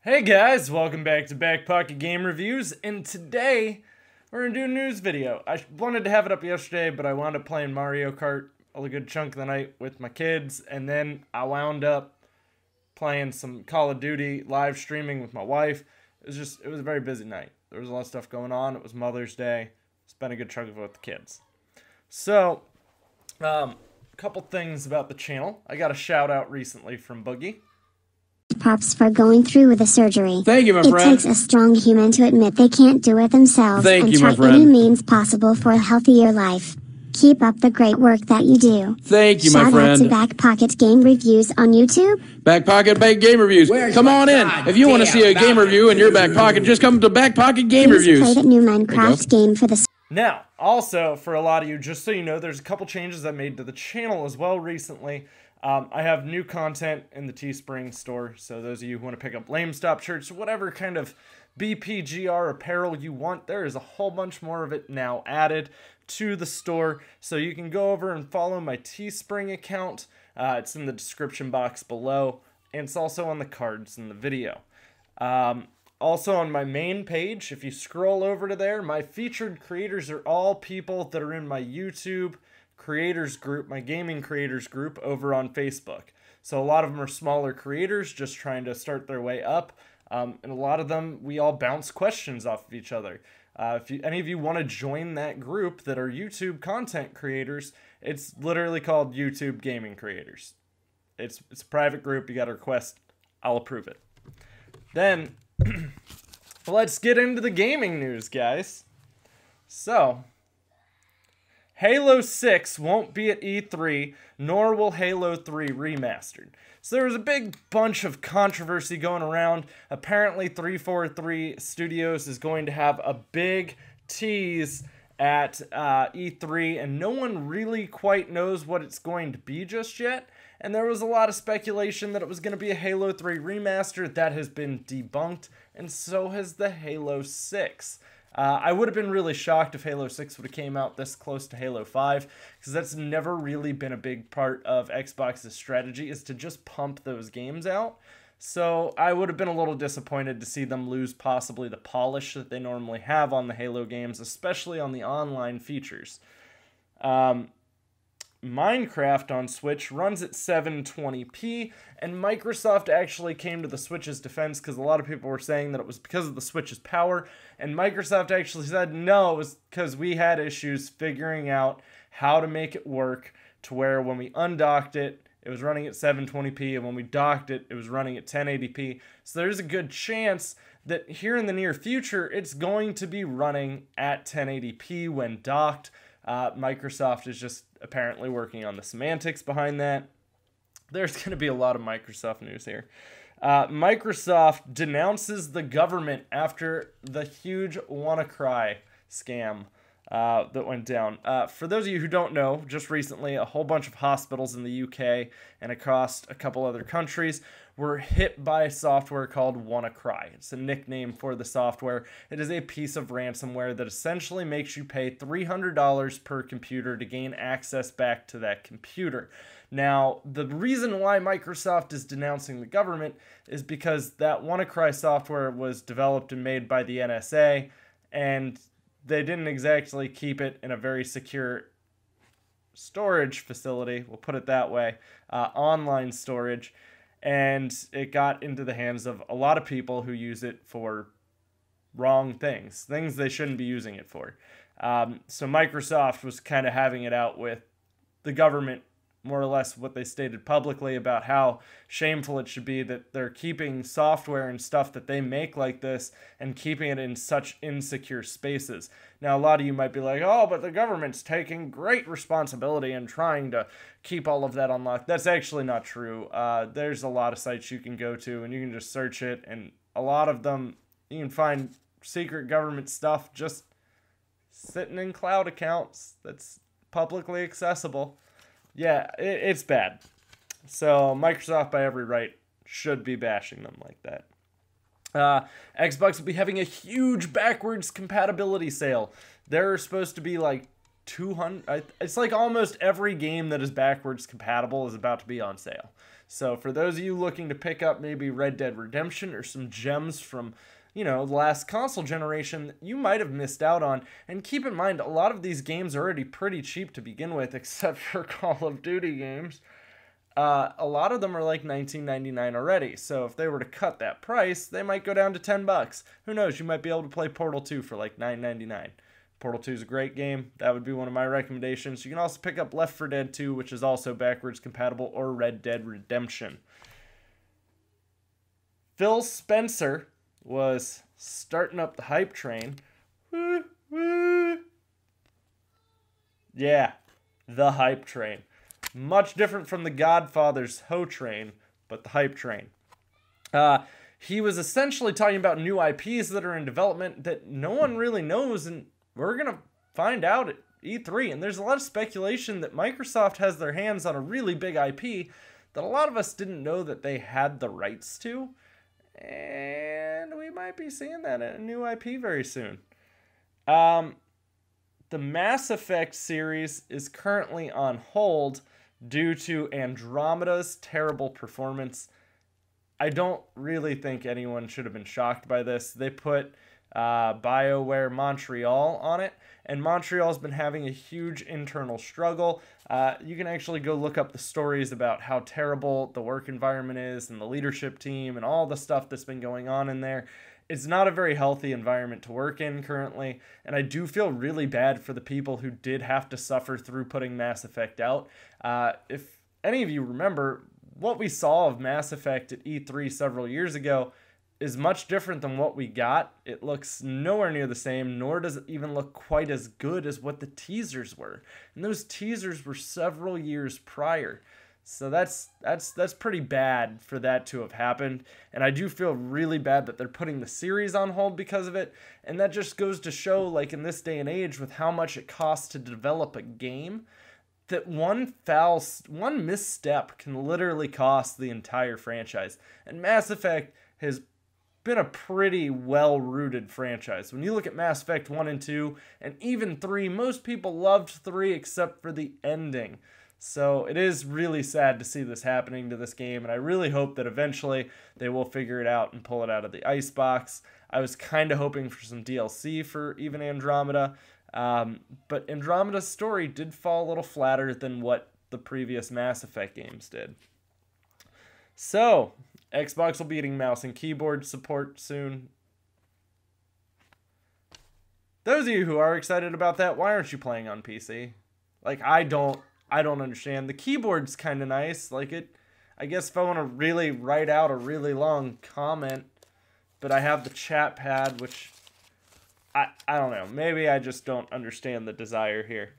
Hey guys, welcome back to BackPocketGameReviews, and today we're going to do a news video. I wanted to have it up yesterday, but I wound up playing Mario Kart a good chunk of the night with my kids, and then I wound up playing some Call of Duty live streaming with my wife. It was a very busy night. There was a lot of stuff going on. It was Mother's Day. Spent a good chunk of it with the kids. So, a couple things about the channel. I got a shout out recently from Boogie. Props for going through with the surgery. Thank you, my friend. It takes a strong human to admit they can't do it themselves and try any means possible for a healthier life. Keep up the great work that you do. Thank you, my friend. Shout out to BackPocket Game Reviews on YouTube. BackPocket Game Reviews. Come on in. If you want to see a game review in your back pocket, just come to BackPocket Game Reviews. Play that new Minecraft game for the... Now, also, for a lot of you, just so you know, there's a couple changes I made to the channel as well recently. I have new content in the Teespring store, so those of you who want to pick up Lame Stop shirts, whatever kind of BPGR apparel you want, there is a whole bunch more of it now added to the store, so you can go over and follow my Teespring account. It's in the description box below, and it's also on the cards in the video. Also on my main page, if you scroll over to there, my featured creators are all people that are in my YouTube creators group, my gaming creators group over on Facebook. So a lot of them are smaller creators just trying to start their way up, and a lot of them, we all bounce questions off of each other. If any of you want to join that group that are YouTube content creators, it's literally called YouTube Gaming Creators. It's a private group. You got to request, I'll approve it. Then let's get into the gaming news, guys. So, Halo 6 won't be at E3, nor will Halo 3 Remastered. So there was a big bunch of controversy going around. Apparently 343 Studios is going to have a big tease at E3, and no one really quite knows what it's going to be just yet. And there was a lot of speculation that it was going to be a Halo 3 Remaster. That has been debunked, and so has the Halo 6. I would have been really shocked if Halo 6 would have came out this close to Halo 5, because that's never really been a big part of Xbox's strategy, is to just pump those games out. So I would have been a little disappointed to see them lose possibly the polish that they normally have on the Halo games, especially on the online features. Minecraft on Switch runs at 720p, and Microsoft actually came to the Switch's defense because a lot of people were saying that it was because of the Switch's power, and Microsoft actually said no, it was because we had issues figuring out how to make it work to where when we undocked it, it was running at 720p, and when we docked it, it was running at 1080p. So there's a good chance that here in the near future, it's going to be running at 1080p when docked. Microsoft is just apparently working on the semantics behind that. There's going to be a lot of Microsoft news here. Microsoft denounces the government after the huge WannaCry scam that went down. For those of you who don't know, just recently a whole bunch of hospitals in the UK and across a couple other countries were hit by software called WannaCry. It's a nickname for the software. It is a piece of ransomware that essentially makes you pay $300 per computer to gain access back to that computer. Now, the reason why Microsoft is denouncing the government is because that WannaCry software was developed and made by the NSA, and they didn't exactly keep it in a very secure storage facility, we'll put it that way, online storage, and it got into the hands of a lot of people who use it for wrong things they shouldn't be using it for. So Microsoft was kind of having it out with the government, more or less what they stated publicly about how shameful it should be that they're keeping software and stuff that they make like this and keeping it in such insecure spaces. Now, a lot of you might be like, oh, but the government's taking great responsibility and trying to keep all of that unlocked. That's actually not true. There's a lot of sites you can go to and you can just search it, and a lot of them, you can find secret government stuff just sitting in cloud accounts that's publicly accessible. Yeah, it's bad. So Microsoft, by every right, should be bashing them like that. Xbox will be having a huge backwards compatibility sale. There are supposed to be like 200. It's like almost every game that is backwards compatible is about to be on sale. So for those of you looking to pick up maybe Red Dead Redemption or some gems from, you know, the last console generation, you might have missed out on. And keep in mind, a lot of these games are already pretty cheap to begin with, except for Call of Duty games. A lot of them are like $19.99 already. So if they were to cut that price, they might go down to $10. Who knows? You might be able to play Portal 2 for like $9.99. Portal 2 is a great game. That would be one of my recommendations. You can also pick up Left 4 Dead 2, which is also backwards compatible, or Red Dead Redemption. Phil Spencer was starting up the hype train. Woo, woo. Yeah, the hype train. Much different from the Godfather's Ho train, but the hype train. He was essentially talking about new IPs that are in development that no one really knows, and we're going to find out at E3. And there's a lot of speculation that Microsoft has their hands on a really big IP that a lot of us didn't know that they had the rights to. And we might be seeing that in a new IP very soon. The Mass Effect series is currently on hold due to Andromeda's terrible performance. I don't really think anyone should have been shocked by this. They put BioWare Montreal on it, and Montreal's been having a huge internal struggle. You can actually go look up the stories about how terrible the work environment is and the leadership team and all the stuff that's been going on in there. It's not a very healthy environment to work in currently, and I do feel really bad for the people who did have to suffer through putting Mass Effect out. If any of you remember, what we saw of Mass Effect at E3 several years ago is much different than what we got. It looks nowhere near the same, nor does it even look quite as good as what the teasers were. And those teasers were several years prior. So that's pretty bad for that to have happened. And I do feel really bad that they're putting the series on hold because of it. And that just goes to show, like in this day and age, with how much it costs to develop a game, that one misstep can literally cost the entire franchise. And Mass Effect has been a pretty well-rooted franchise. When you look at Mass Effect 1 and 2, and even 3, most people loved 3 except for the ending. So it is really sad to see this happening to this game, and I really hope that eventually they will figure it out and pull it out of the icebox. I was kind of hoping for some DLC for even Andromeda, but Andromeda's story did fall a little flatter than what the previous Mass Effect games did. So, Xbox will be getting mouse and keyboard support soon. Those of you who are excited about that, why aren't you playing on PC? Like, I don't understand. The keyboard's kind of nice. Like, I guess if I want to really write out a really long comment, but I have the chat pad, which I don't know. Maybe I just don't understand the desire here.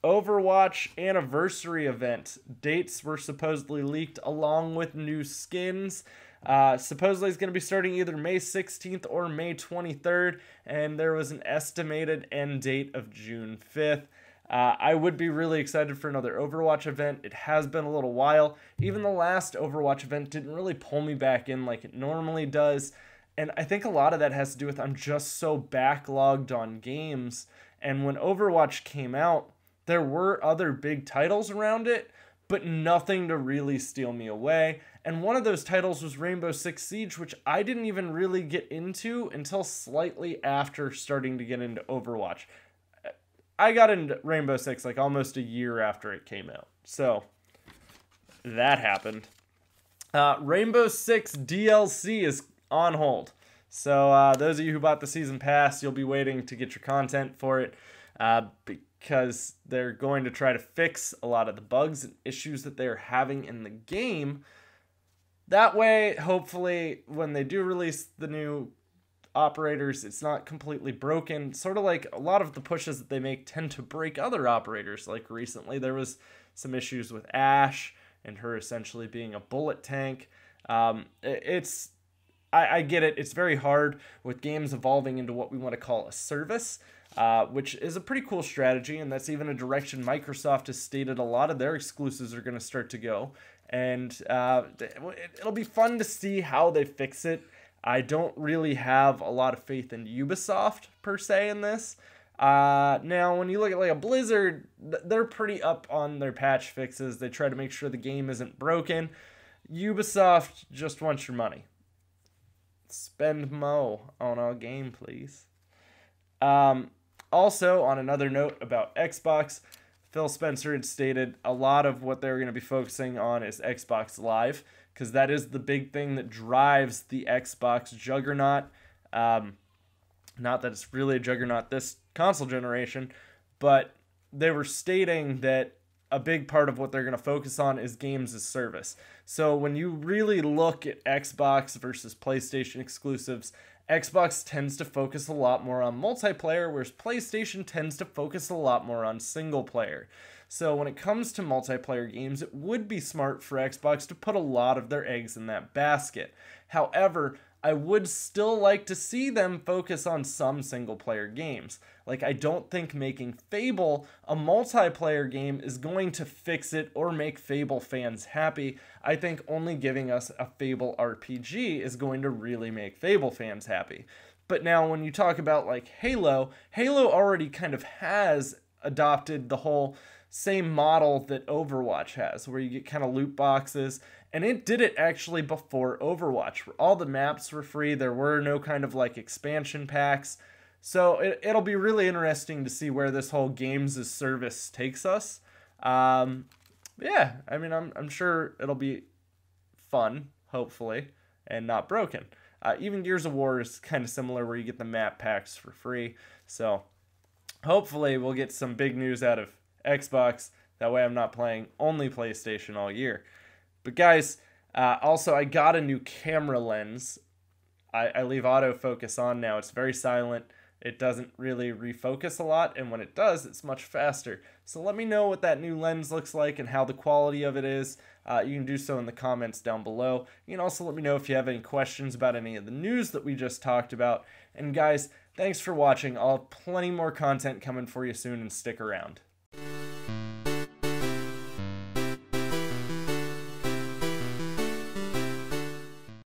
Overwatch Anniversary event. Dates were supposedly leaked along with new skins. Supposedly it's going to be starting either May 16th or May 23rd, and there was an estimated end date of June 5th. I would be really excited for another Overwatch event. It has been a little while. Even the last Overwatch event didn't really pull me back in like it normally does. And I think a lot of that has to do with I'm just so backlogged on games. And when Overwatch came out, there were other big titles around it, but nothing to really steal me away. And one of those titles was Rainbow Six Siege, which I didn't even really get into until slightly after starting to get into Overwatch. I got into Rainbow Six like almost a year after it came out. So, that happened. Rainbow Six DLC is on hold. So, those of you who bought the season pass, you'll be waiting to get your content for it. Because they're going to try to fix a lot of the bugs and issues that they're having in the game. That way, hopefully, when they do release the new operators, it's not completely broken. Sort of like a lot of the pushes that they make tend to break other operators. Like recently, there was some issues with Ashe and her essentially being a bullet tank. I get it. It's very hard with games evolving into what we want to call a service. Which is a pretty cool strategy, and that's even a direction Microsoft has stated a lot of their exclusives are going to start to go. And it'll be fun to see how they fix it. I don't really have a lot of faith in Ubisoft, per se, in this. Now, when you look at like a Blizzard, they're pretty up on their patch fixes. They try to make sure the game isn't broken. Ubisoft just wants your money. Spend mo on our game, please. Also, on another note about Xbox, Phil Spencer had stated a lot of what they're going to be focusing on is Xbox Live, because that is the big thing that drives the Xbox juggernaut. Not that it's really a juggernaut this console generation, but they were stating that a big part of what they're going to focus on is games as service. So when you really look at Xbox versus PlayStation exclusives, Xbox tends to focus a lot more on multiplayer, whereas PlayStation tends to focus a lot more on single player. So when it comes to multiplayer games, it would be smart for Xbox to put a lot of their eggs in that basket. However, I would still like to see them focus on some single-player games. Like, I don't think making Fable a multiplayer game is going to fix it or make Fable fans happy. I think only giving us a Fable RPG is going to really make Fable fans happy. But now, when you talk about, like, Halo already kind of has adopted the whole same model that Overwatch has, where you get kind of loot boxes. And it did it actually before Overwatch. All the maps were free. There were no kind of like expansion packs. So it'll be really interesting to see where this whole games as service takes us. Yeah, I mean, I'm sure it'll be fun, hopefully, and not broken. Even Gears of War is kind of similar where you get the map packs for free. So hopefully we'll get some big news out of Xbox. That way I'm not playing only PlayStation all year. But guys, also I got a new camera lens. I leave autofocus on now. It's very silent. It doesn't really refocus a lot, and when it does, it's much faster. So let me know what that new lens looks like and how the quality of it is. You can do so in the comments down below. You can also let me know if you have any questions about any of the news that we just talked about. And guys, thanks for watching. I'll have plenty more content coming for you soon, and stick around.